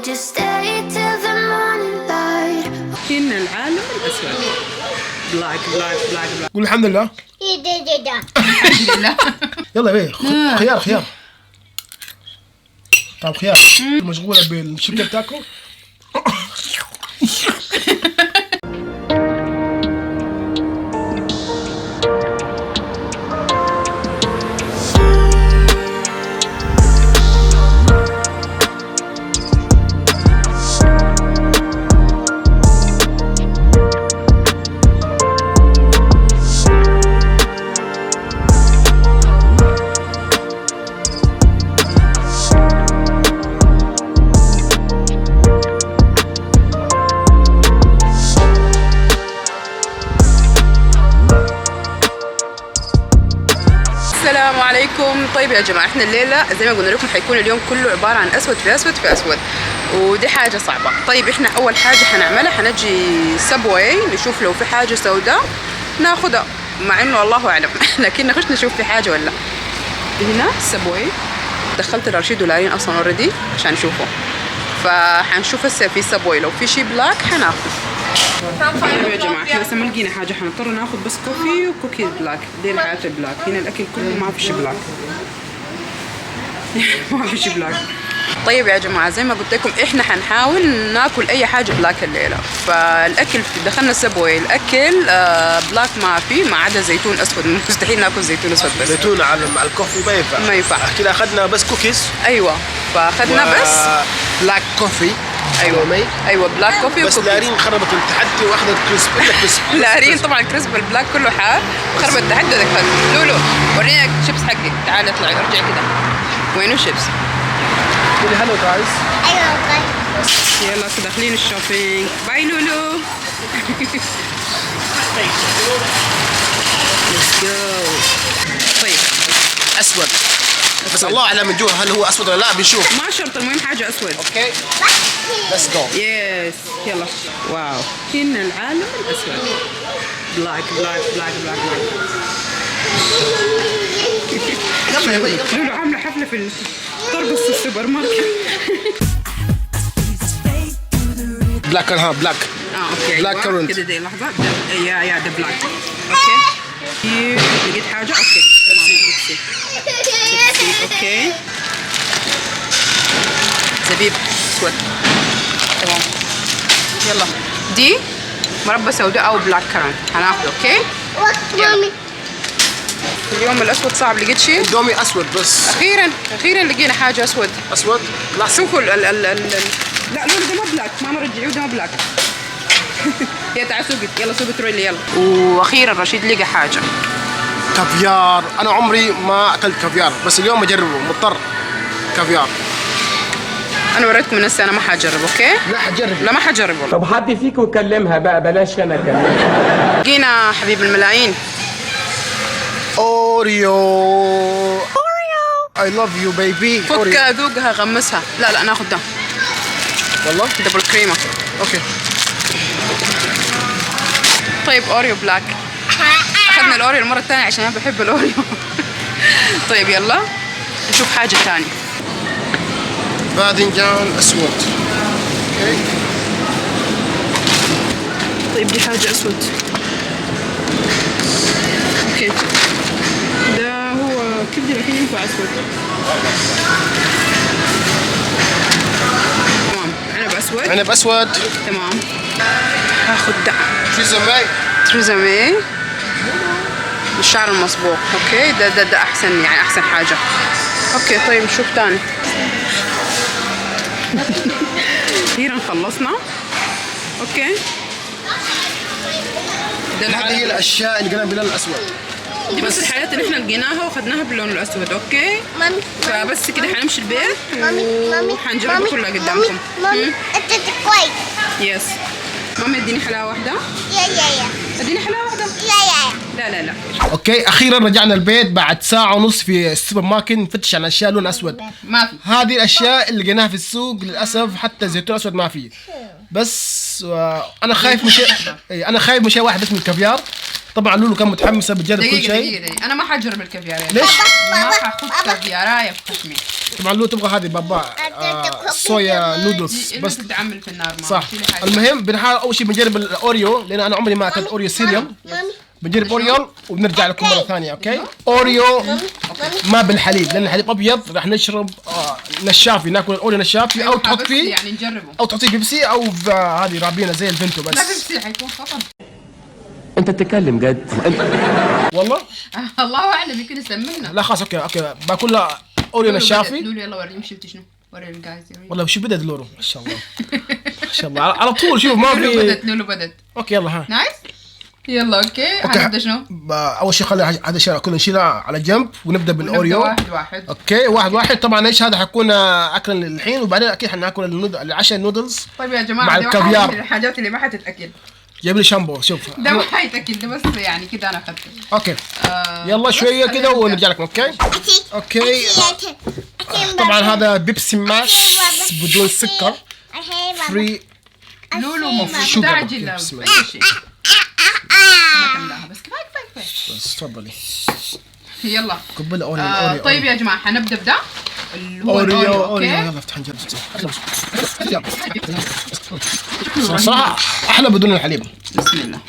just stay till the morning light. إن العالم الأسود. بلاك بلاك بلاك بلاك. قول الحمد لله. الحمد لله. يلا بيه خيار خيار. طب خيار مشغولة بالشبكة بتاعكم. السلام عليكم. طيب يا جماعه احنا الليله زي ما قلنا لكم حيكون اليوم كله عباره عن اسود في اسود في اسود، ودي حاجه صعبه. طيب احنا اول حاجه حنعملها حنجي سبواي نشوف لو في حاجه سوداء ناخدها، مع انه الله اعلم لكن نخش نشوف في حاجه ولا. هنا سبواي دخلت الرشيد ولارين اصلا اوريدي عشان نشوفه، فحنشوف هسه في سبواي لو في شي بلاك حناخده. طيب يا جماعه احنا لسه ما لقينا حاجه، حنضطر ناخذ بس كوفي وكوكي بلاك. دي الحياه البلاك. هنا الاكل كله ما في شي بلاك. ما في شي بلاك. طيب يا جماعه زي ما قلت لكم احنا حنحاول ناكل اي حاجه بلاك الليله، فالاكل دخلنا سبوي الاكل بلاك ما في ما عدا زيتون اسود. مستحيل ناكل زيتون اسود بس. زيتون مع الكوفي ما ينفع. ما ينفع. كده اخذنا بس كوكيز. ايوه فاخذنا بس بلاك كوفي. ايوه بلاك كوفي بس وكوكي. لارين خربت التحدي واخذت كريسب الا كريسب. لارين طبعا الكريسب البلاك كله حار خربت التحدي. لولو وريني الشيبس حقي، تعال اطلعي ارجعي كده. وينو الشيبس؟ قولي هلو جايز. يلا داخلين الشوبينج. باي لولو. ليتس جو. طيب اسود بس الله اعلم من جوا هل هو اسود ولا لا، بنشوف. ما شرط، المهم حاجه اسود. اوكي ليتس جو. يس يلا. واو هنا العالم الاسود. بلاك بلاك بلاك بلاك بلاك. لولو عامله حفله في ترقص في السوبر ماركت. بلاك بلاك. اوكي بلاك كرنت. كده دي لحظه. يا ده بلاك. اوكي لقيت حاجه. اوكي اوكي زبيب اسود. تمام يلا. دي مربى سوداء او بلاك كرنت هناخده. اوكي مامي اليوم الاسود صعب. لقيت شيء دومي اسود بس. اخيرا لقينا حاجه اسود. اسود لا شوفوا لا لولو ده ما بلاك. ماما رجعيه ده ما بلاك. يا تعال سوقي يلا سوقي تريلي يلا. واخيرا رشيد لقى حاجه. كافيار. انا عمري ما اكلت كافيار بس اليوم بجربه مضطر. كافيار انا وريتكم من هسه انا ما حجرب. اوكي لا حجرب. لا ما حجرب والله. طب حد فيكم يكلمها بقى بلاش انا اكلمها. لقينا حبيب الملايين اوريو. I love you baby. فك ذوقها غمسها. لا ناخذ ده والله دبل كريمه. اوكي. طيب اوريو بلاك. اخذنا الاوريو المره الثانيه عشان انا بحب الاوريو. طيب يلا نشوف حاجه ثانيه. باذنجان اسود. اوكي. طيب دي حاجه اسود. اوكي ده هو كبدي لكن ينفع اسود. تمام عنب اسود. عنب اسود. تمام هاخد ده تريزامي. تريزامي بالشعر المصبوغ. اوكي ده احسن يعني احسن حاجه. اوكي طيب نشوف تاني. اخيرا خلصنا. اوكي ده هذه هي الاشياء اللي قلنا باللون الاسود. دي بس الحاجات اللي احنا لقيناها واخدناها باللون الاسود. اوكي مامي فبس كده حنمشي البيت مامي وحنجربها كلها قدامكم. مامي انت كويس. يس ماما اديني حلاوه واحده. يا اديني حلاوه واحده. لا اوكي اخيرا رجعنا البيت بعد ساعه ونص في السوبر ماركت نفتش عن اشياء لون اسود. ما في. هذه الاشياء اللي لقيناها في السوق للاسف حتى زيتون اسود ما في. بس انا خايف من شيء. انا خايف من شيء واحد اسمه الكافيار. طبعا لولو كان متحمسه بتجرب كل دقيقة شيء. دقيقة انا ما حجرب الكافيار. ليش؟ ما حاخد كافيارايه في خشمي. طبعا لولو تبغى هذه بابا صويا نودلز بس بس. تتعمل في النار. ما صح. شيلي حاجة. المهم بنحاول اول شيء بنجرب الاوريو لان انا عمري ما اكلت اوريو سيريال. مامي بنجرب اوريو وبنرجع لكم مره ثانيه. اوكي اوريو ما بالحليب لان الحليب ابيض. راح نشرب نشافي، ناكل الاوريو نشافي او تحط بس فيه يعني نجربه. او تحطيه بيبسي او هذه رابينا زي الفينتو لا بس. بيبسي حيكون خطر. انت بتتكلم جد؟ والله الله اعلم يمكن يسممنا. لا خلاص اوكي باكلها اوريو نشافي. لولو يلا وريهم شفتي شنو؟ وري الجايز. والله شو بدت لورو ما شاء الله. ما شاء الله على طول. شوف ما لولو في. بدت لولو بدت. اوكي يلا ها. نايس. يلا اوكي هنبدا شنو؟ اول شيء خلي هذا الشيء كله نشيلها على جنب ونبدا بالاوريو. واحد واحد. اوكي واحد. طبعا ايش هذا حيكون اكل للحين وبعدين اكيد حناكل العشاء النودلز طيب يا جماعه مع دي واحدة الكافيار. من الحاجات اللي ما حتتاكل. جايب لي شامبو. شوف ده ما حيتاكل ده بس يعني كده انا اخذته. اوكي يلا شويه بس كده خلينا ونرجع لكم. اوكي اوكي طبعا هذا بيبسي ماكس بدون سكر فري لولو شوجر. مستعجله بسم الله. بأي شيء. ما تملاها بس كفايه. بس تفضلي يلا قبل اوريو. طيب يا جماعه حنبدا بده اللي هو اوريو الأوريو، اوريو اوكي. يلا افتح نجرب. صراحه احلى بدون الحليب. بسم الله.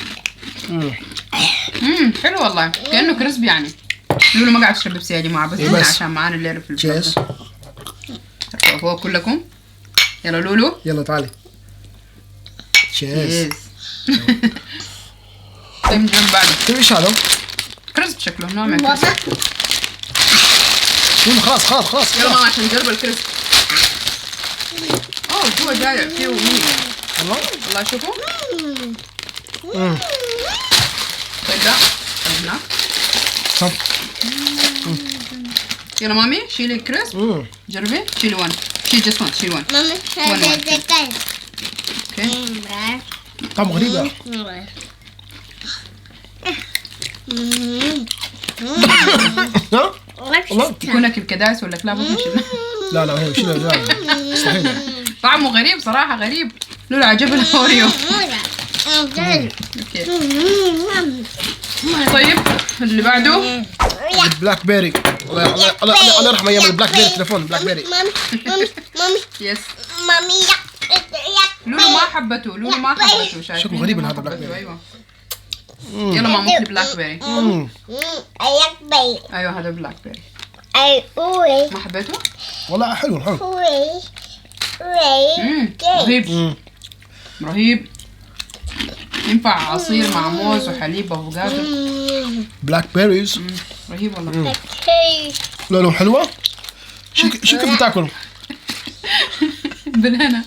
حلو والله كانه كريسبي يعني. لولو ما قاعد تشرب بيبسي يا جماعه بس إيه احنا بس. عشان معانا الليله في تشيز. الفرن فوق كلكم. يلا لولو. يلا تعالي. تشيز. يس. طيب نجرب بعده. طيب ايش هذا؟ كريسب شكله نوع من الكريسب. خلاص يلا ماما عشان نجرب الكريسب. اوه جوا جاي فيه مين. والله شوفوا. طيب ده هناك. طب يلا مامي شيلي الكريسب. جربي شيلي 1. شيل جست 1. شيل 1. مامي هذا ذكر. اوكي. طعم غريب. ها؟ والله يكون اكل كداس ولا كلاب ممكن شيلنا. لا هي شيلها لا مستحيل. طعمه غريب صراحه غريب. لولو عجبني الاوريو. اوكي. طيب اللي بعده البلاك بيري. الله يرحم ايام البلاك بيري. تليفون بلاك بيري. مامي يس. مامي لولو ما حبته شايف. شكله غريب ما هذا بلاك حبته، بيري. ايوه. يلا ماما اكل بلاك بيري. أيك بي ايوه هذا بلاك بيري. أي أوي ما حبيته؟ والله حلو. أوي رهيب. رهيب. ينفع عصير مع موز وحليب وافوكادو. بلاك بيريز. رهيب والله. لونه حلوه. شو كيف بتاكل؟ بالهنا.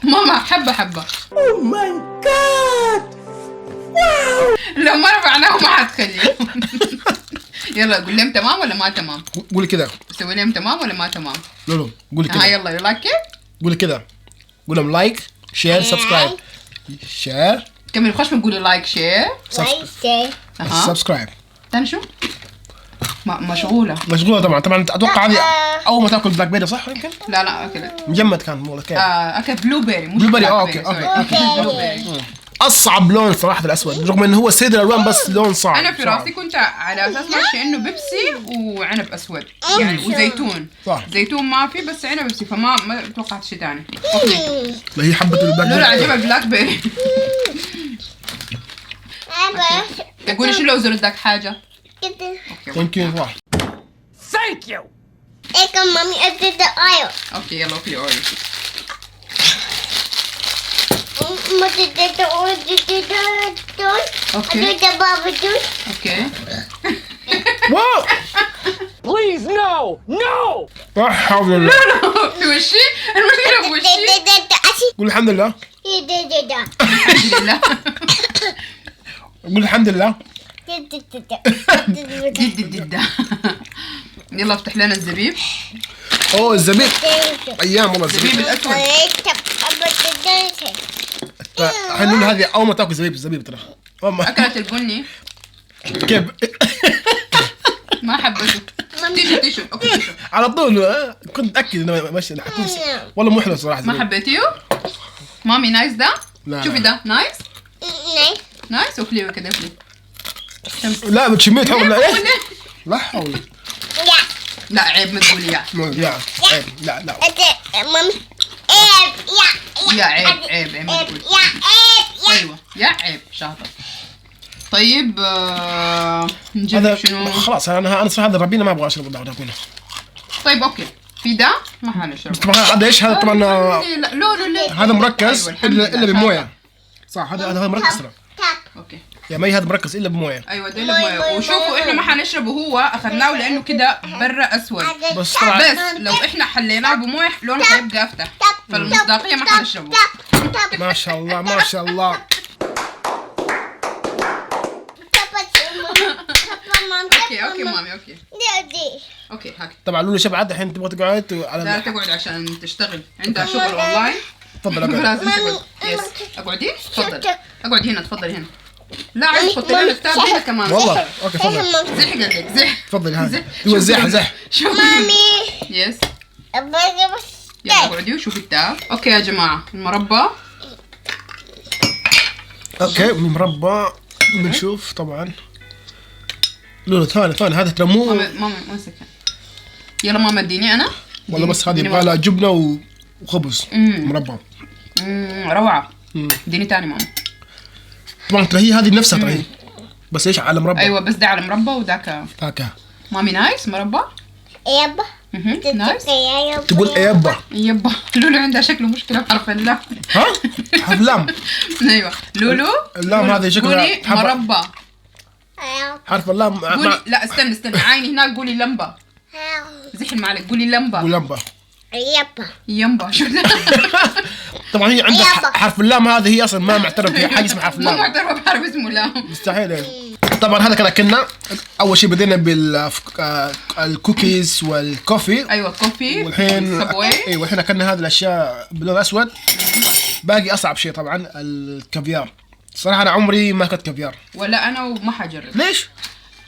ماما حبه. اوه ماي جاد. لو ما رفعناه ما حتخليه. يلا قول لهم تمام ولا ما تمام؟ قولي كذا. سوي لهم تمام ولا ما تمام؟ لولو قولي ها كذا. يلا يو لايك ات. قولي كذا. قول لهم لايك شير سبسكرايب. شير كمل خش نقول لايك شير. سبسكرايب. ثاني شو؟ مشغولة. مشغولة طبعا اتوقع هذه اول ما تاكل بلاك بيري صح يمكن؟ لا اكلت. مجمد كان والله كيف؟ اكلت بلو بيري مش بلو بيري. بلاك اوكي بيري، اوكي سوري. اوكي. بلو بيري. اصعب لون صراحة الاسود رغم انه هو سيد الالوان بس لون صعب. انا في راسي كنت على اساس ماشي انه بيبسي وعنب اسود يعني وزيتون. صح. زيتون ما في بس عنب بيبسي ما توقعت شيء ثاني. اوكي. هي حبة البلاك لولا بيري. عجبك بلاك بيري. تقولي شو لو زرت داك حاجة؟ اوكي. يمكن صح. Thank you. إيه مامي أديت أيو اوكي يلا اوكلي اوريو. ما تديت أوي تديت دول اوكي. أديت بابا دول اوكي. واو. Please no. No. لا حول الله. وشي؟ المشكلة بوشي. تديت أشي قول الحمد لله. تديت الحمد لله. قول الحمد لله. دد. يلا افتح لنا الزبيب. اوه الزبيب. ايام والله الزبيب الزبيب. الاسود. حنقول هذه اول ما تاكل زبيب ترى. اكلت البني كيف؟ ما حبته. تيشو اوكي تيشو. على طول كنت متاكد انه ماشي حكون والله مو حلو صراحه. ما حبيتيه؟ مامي نايس ده؟ لا، شوفي لا. ده نايس. نايس اوكليه كده اوكليه. لا بتشميه تحول لا ايه؟ لا حول. يا لا عيب ما تقولي يا. لا عيب لا لا. مامي عيب يا عيب عيب عيب ما تقولي. يا عيب ايوه يا عيب شاطر. طيب نجيب هذا شنو؟ خلاص انا صراحه هذا ربينا ما ابغى اشرب ربينا. طيب اوكي في ده ما حنشرب. طبعا هذا ايش هذا طبعا لا لونه ليه؟ هذا مركز أيوة، الحمد الا لله. بمويه. صح هذا مركز ترى. اوكي يا مي هذا مركز الا بمويه. ايوه ده مويه. وشوفوا احنا ما حنشربه هو اخذناه لانه كده برا اسود. بس طبعا بس لو احنا حليناه بمويه لونه حيبقى افتح. فالمصداقيه ما حنشربه. ما شاء الله ما شاء الله. اوكي مامي اوكي اوكي هاك. طبعا لولو شبعت الحين تبغى تقعد لا على تقعد عشان تشتغل عندها شغل اونلاين. تفضل اقعد. لازم تقعد. يس اقعدي تفضل. اقعد هنا تفضل هنا. لا عايز تحطي لنا الكتاب هنا كمان. والله اوكي تفضل زح قال لك زح. تفضل هذا هو زح شوف مامي يس يلا اقعدي وشوفي الكتاب. اوكي يا جماعه المربى اوكي مربى بنشوف طبعا. لولو ثاني هذا ترى مو ماما امسك. يلا ماما اديني انا. والله بس هذه اديني يبغى لها جبنه وخبز مربى. روعه. اديني تاني ماما. طبعا ترى هي هذه نفسها ترى هي بس ايش على مربى. ايوه بس ده على مربى وذاك فاكهه. مامي نايس مربى. يابا نايس. تقول ايه يبا. يبا لولو عندها شكله مشكله بحرف اللام. ها حرف لام. ايوه لولو اللام هذه شكلها قولي مربى. حرف اللام قولي لا استني عيني هناك قولي لمبه. زحل معلك قولي لمبه. ولمبه. يابا يمبا شو ده؟ طبعا هي عندها يابا. حرف اللام هذه هي اصلا ما معترف فيها حاجه اسمها حرف ما اللام. معترفه بحرف اسمه لام. مستحيل يعني. طبعا هذا كان اكلنا. اول شيء بدينا بالكوكيز والكوفي. ايوه كوفي والحين سبوي. ايوه الحين اكلنا هذه الاشياء باللون الاسود. باقي اصعب شيء طبعا الكافيار. صراحه انا عمري ما اكلت كافيار. ولا انا وما حجرب. ليش؟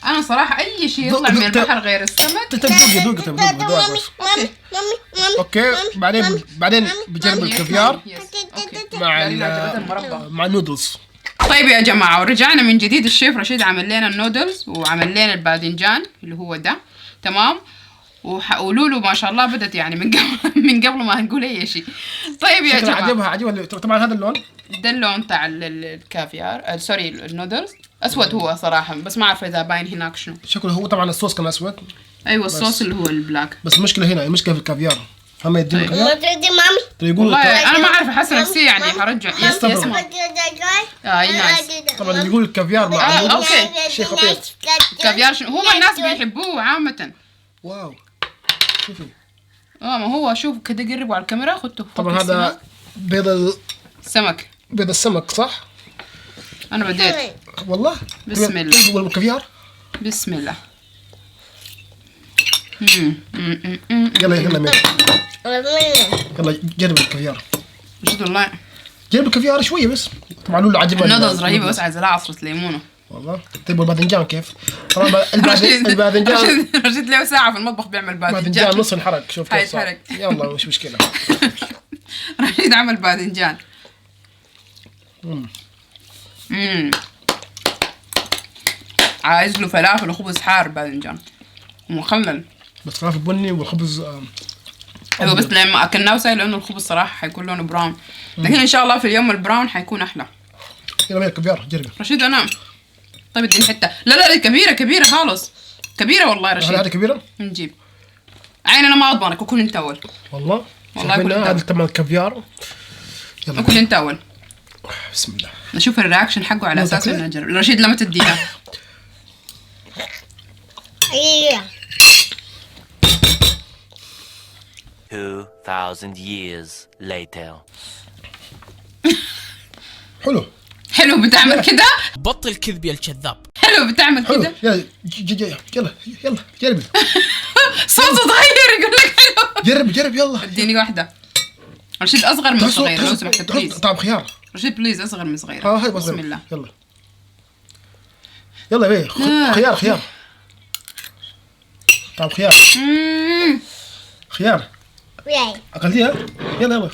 انا صراحه اي شيء يطلع من البحر غير السمك. دوق اوكي بعدين بجرب الكافيار يس. اوكي مع قالي لها عجبتها المربى. مع النودلز. طيب يا جماعة ورجعنا من جديد. الشيف رشيد عمل لنا النودلز وعمل لنا الباذنجان اللي هو ده تمام. ولولو ما شاء الله بدت يعني من قبل ما نقول اي شيء. طيب يا جماعة عجبها طبعا هذا اللون. ده اللون تاع الكافيار سوري النودلز اسود هو صراحة بس ما اعرف اذا باين هناك شنو. شكله هو طبعا الصوص كان اسود. ايوه الصوص اللي هو البلاك. بس المشكله هنا المشكله في الكافيار. هم يدون طيب. الكافيار مامي يقولوا والله انا ما اعرف احس نفسي يعني حرجع. يس ماما. نايس. طبعا يقول الكافيار مع النودلز اوكي. شيء خطير. الكافيار شنو هم الناس بيحبوه عامة. واو شوفي ما هو شوف كده قربوا على الكاميرا خدته. طبعا هذا سمك. بيض السمك صح؟ انا بديت. والله بسم الله. والكافيار بسم الله. يلا مير يلا جرب الكافيار. رشيد والله جرب الكافيار شويه بس. طبعا لولو عجبها النودلز رهيبه بس عايزه لها عصره ليمونه. والله. طيب والباذنجان كيف؟ طبعا الباذنجان رشيد له ساعه في المطبخ بيعمل باذنجان باذنجان. نص انحرق. شوف كيف صار. حيتحرق. يلا مش مشكله. رشيد عمل باذنجان. عايز له فلافل وخبز حار باذنجان ومخلل. بس فلافل بني والخبز ايوه بس لما اكلناه ساي لانه الخبز صراحه حيكون لونه براون. لكن ان شاء الله في اليوم البراون حيكون احلى. يلا مير كافيار جرب. رشيد انا طيب اديني حته. لا كبيره خالص. كبيره والله رشيد. هذه كبيره؟ نجيب عين انا ما اضمنك وكل انت اول. والله كل هذا تمام الكافيار. يلا وكل انت اول. بسم الله. نشوف الرياكشن حقه على اساس انه نجرب. رشيد لما تديها 2000 years later. حلو بتعمل كده. بطل كذب يا الكذاب. حلو بتعمل كده. يلا جربي. صوته اتغير يقول لك حلو. جرب يلا. اديني واحده. رشيد اصغر من صغير لو سمحت بليز. طعم خيار. رشيد بليز اصغر من صغير. هاي بسم الله. يلا يا بيه خيار طعم خيار اكلتيها. يلا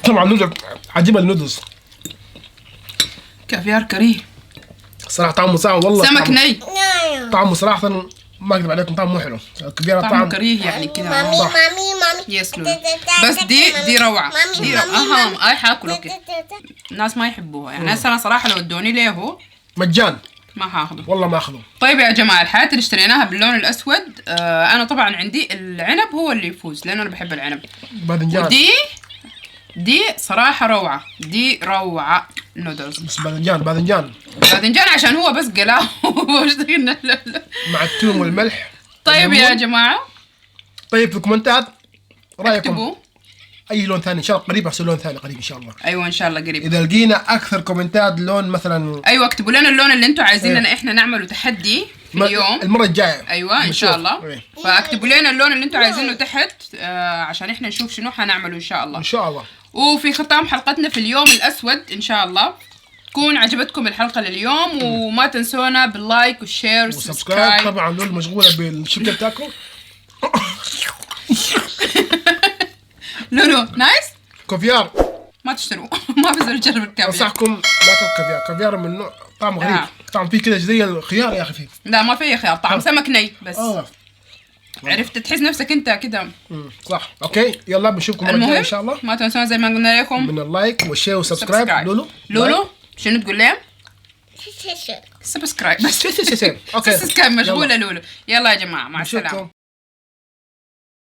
طبعا النودلز عجيبه النودلز كافيار كريه. صراحه طعمه صعب والله. سمك ني. طعمه صراحه ما اكذب عليكم طعمه مو حلو. الكافيار طعمه طعم كريه يعني كذا. مامي صح. مامي يس لولو. بس دي روعه. دي روعه. اي حاكله كده. الناس ما يحبوها يعني. هسه انا صراحه لو ادوني ليه مجان ما هاخده. والله ما اخذه. طيب يا جماعه الحاجات اللي اشتريناها باللون الاسود، انا طبعا عندي العنب هو اللي يفوز لانه انا بحب العنب. باذنجان. دي صراحه روعه. دي روعه نودلز. بس باذنجان باذنجان عشان هو بس قلاه واشتغلنا مع الثوم والملح. طيب يا جماعه طيب في الكومنتات رايكم اكتبوا اي لون ثاني ان شاء الله قريب احسن لون ثاني قريب ان شاء الله. ايوه ان شاء الله قريب. اذا لقينا اكثر كومنتات لون مثلا ايوه اكتبوا لنا اللون اللي انتم عايزين لنا احنا نعمله تحدي في اليوم المره الجايه. ايوه ان شاء الله. إيه. فاكتبوا لنا اللون اللي انتم عايزينه تحت عشان احنا نشوف شنو حنعمله ان شاء الله. ان شاء الله. وفي ختام حلقتنا في اليوم الاسود ان شاء الله تكون عجبتكم الحلقه لليوم، وما تنسونا باللايك والشير وسبسكرايب. والسبسكرايب. طبعا لول مشغوله بالشركه بتاكل. لولو نايس. كافيار ما تشتروا ما بزر تجرب الكافيار. انصحكم لا تاكل كافيار. كافيار من نوع طعمه غريب. طعم فيه كذا زي الخيار يا اخي فيه. لا ما في خيار، طعم سمك ني بس. اه عرفت تحس نفسك انت كده. صح. اوكي يلا بنشوفكم المره الجايه المهم ان شاء الله. ما تنسونا زي ما قلنا لكم من اللايك والشير والسبسكرايب. لولو شنو تقول لهم؟ شو سبسكرايب بس. اوكي سبسكرايب مشغوله لولو. يلا يا جماعه مع السلامه. نشوفكم